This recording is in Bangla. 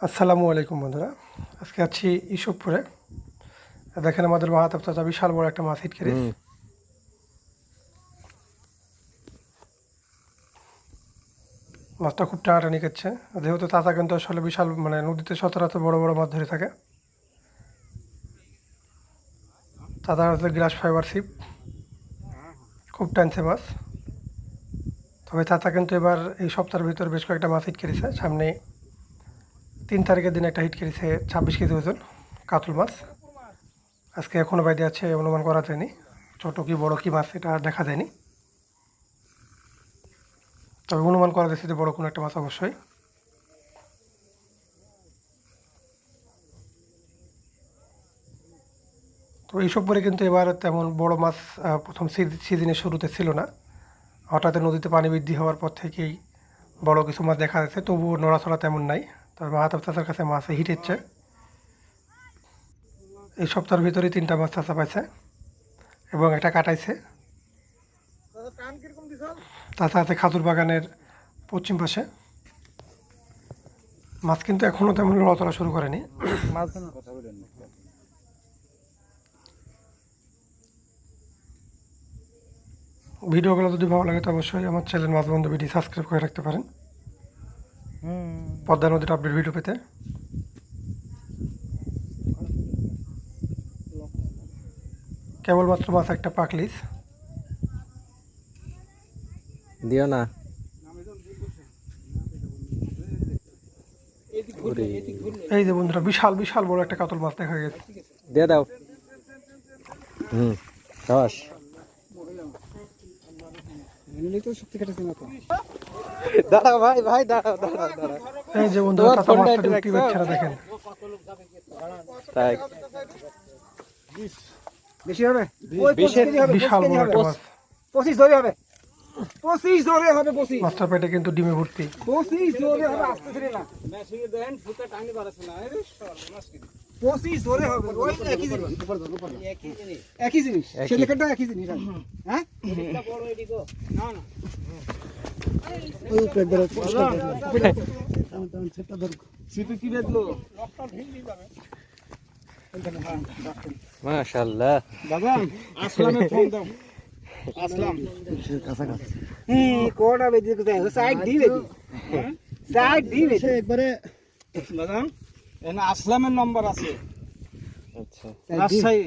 আসসালামু আলাইকুম বন্ধুরা, আজকে আছি ইসবপুরে। দেখেন আমাদের মাহাতাব চাচা বিশাল বড় একটা মাছ হিট করেছে। মাছটা খুব টানাটানি করছে, যেহেতু চাচা কিন্তু আসলে বিশাল নদীতে সচরাচর বড় বড় মাছ ধরে থাকে। চাচা হচ্ছে গ্লাস ফাইবার ছিপ, খুব টানছে মাছ। তবে চাচা কিন্তু এবার এই সপ্তাহের ভিতরে বেশ কয়েকটা মাছ হিট করেছে। সামনে 3 তারিখের দিন একটা হিট করেছে 26 কেজি ওজন কাতল মাছ। আজকে এখনও বাইরে আছে, অনুমান করা যায়নি ছোট কি বড় কি মাছ, এটা দেখা যায়নি। তবে অনুমান করা যাচ্ছে যে বড় কোনো একটা মাছ অবশ্যই। তো এইসব পরে কিন্তু এবার তেমন বড় মাছ প্রথম সিজনের শুরুতে ছিল না। হঠাৎ নদীতে পানি বৃদ্ধি হওয়ার পর থেকেই বড় কিছু মাছ দেখা যাচ্ছে, তবুও নড়াচড়া তেমন নাই। তবে মাহাতাব চাচার কাছে মাছ হিট হচ্ছে। এই সপ্তাহের ভিতরেই 3টা মাছ চাচা পাইছে এবং একটা কাটাইছে। চাচা আছে খাজুর বাগানের পশ্চিম পাশে। মাছ কিন্তু এখনও তেমন নড়াচড়া শুরু করেনি। ভিডিওগুলো যদি ভালো লাগে তো অবশ্যই আমার চ্যানেল মাছ বন্ধু ভিডিও সাবস্ক্রাইব করে রাখতে পারেন পদ্মা নদীর আপডেট ভিডিও পেতে। কেবলমাত্র মাছ একটা পাকলিস দিও না। এই যে বন্ধুরা, বিশাল বিশাল বড় একটা কাতল মাছ দেখা গেছে। দিয়ে দাও। দশ দাঁড়াও ভাই, ভাই দাঁড়াও দাঁড়াও দাঁড়াও। এই যে বন্ধুরা, চাচা মাছটা ডিউটি বাচ্চারা দেখেন। তাই বেশি হবে, বিশাল বড় একটা মাছ। 25 ধরে হবে, 25 ধরে হবে, 25 মাছটার পেটে কিন্তু ডিমে ভর্তি। 25 ধরে হবে, আসতে ধরে না মেশিনে দেন ফুটা টানি বাড়াছে না। আরে সর্বনাশ কি 25 ধরে হবে, ওই একই জিনিস, একই জিনিস ছেলেটা একই জিনিস। হ্যাঁ এটা বড় এদিকে না না ওই উপরে ধরে সেটা ধর সিপি কি বেদলো লকটা ভিড়ি যাবে। মাশাআল্লাহ দাদা আসলামের ফোন দাও। আসলাম কাছাকাছি কোড়া বেদি কোথায় সাইড দিবে, সাইড দিবে একবারে। দাদা এখানে আসলামের নাম্বার আছে। আচ্ছা রাজশাহী